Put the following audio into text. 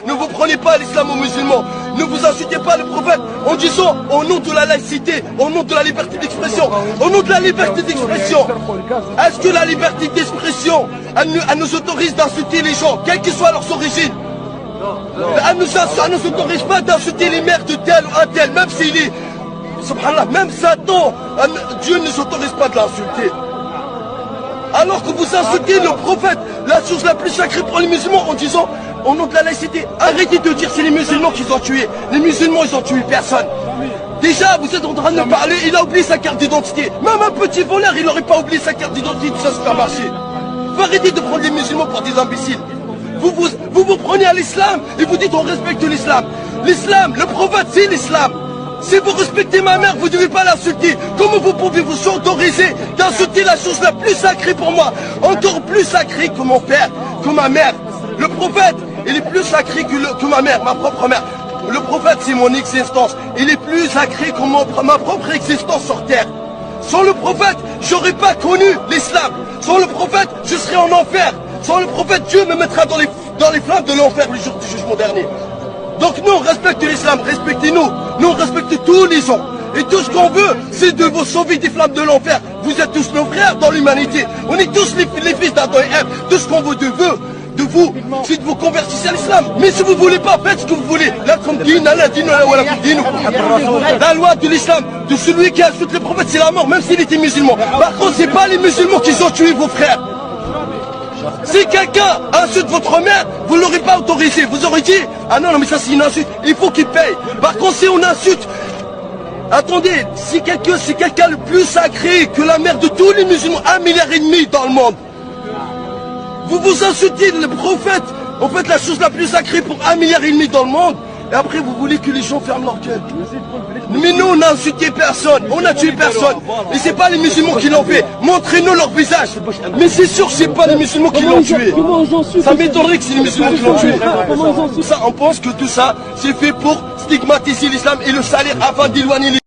Ne vous prenez pas l'islam aux musulmans. Ne vous insultez pas le prophète en disant au nom de la laïcité, au nom de la liberté d'expression, au nom de la liberté d'expression. Est-ce que la liberté d'expression, elle nous autorise d'insulter les gens, quelles que soient leurs origines? Elle ne nous autorise pas d'insulter les mères de tel ou un tel, même s'il est, subhanallah, même Satan, Dieu ne nous autorise pas de l'insulter. Alors que vous insultez le prophète, la chose la plus sacrée pour les musulmans, en disant au nom de la laïcité. Arrêtez de dire c'est les musulmans qui ont tué. Les musulmans, ils ont tué personne. Déjà, vous êtes en train de parler, il a oublié sa carte d'identité. Même un petit voleur, il n'aurait pas oublié sa carte d'identité de sa supermarché. Faut arrêter de prendre les musulmans pour des imbéciles. Vous prenez à l'islam et vous dites on respecte l'islam. L'islam, le prophète, c'est l'islam. Si vous respectez ma mère, vous ne devez pas l'insulter. Comment vous pouvez vous autoriser d'insulter la chose la plus sacrée pour moi? Encore plus sacrée que mon père, que ma mère. Le prophète, il est plus sacré que ma mère, ma propre mère. Le prophète, c'est mon existence. Il est plus sacré que ma propre existence sur terre. Sans le prophète, j'aurais pas connu l'islam. Sans le prophète, je serais en enfer. Sans le prophète, Dieu me mettra dans les flammes de l'enfer le jour du jugement dernier. Donc nous, on respecte l'islam, respectez-nous. Nous, on respecte tous les gens. Et tout ce qu'on veut, c'est de vous sauver des flammes de l'enfer. Vous êtes tous nos frères dans l'humanité. On est tous les fils d'Adam et Ève. Tout ce qu'on veut de vous, c'est de vous convertir à l'islam. Mais si vous voulez pas, faites ce que vous voulez. La loi de l'islam, de celui qui insulte les prophètes, c'est la mort, même s'il était musulman. Par contre, c'est pas les musulmans qui ont tué vos frères. Si quelqu'un insulte votre mère, vous ne l'aurez pas autorisé. Vous aurez dit, ah non, mais ça c'est une insulte, il faut qu'il paye. Par contre, si on insulte, attendez, si quelqu'un le plus sacré que la mère de tous les musulmans, 1,5 milliard dans le monde, vous insultez le prophète, en fait la chose la plus sacrée pour 1,5 milliard dans le monde, et après vous voulez que les gens ferment leur gueule. Mais nous on n'a insulté personne, on n'a tué personne. Et c'est pas les musulmans qui l'ont fait. Montrez-nous leur visage. Mais c'est sûr que c'est pas les musulmans qui l'ont tué. Ça m'étonnerait que c'est les musulmans qui l'ont tué. Ça, on pense que tout ça, c'est fait pour stigmatiser l'islam et le salir afin d'éloigner les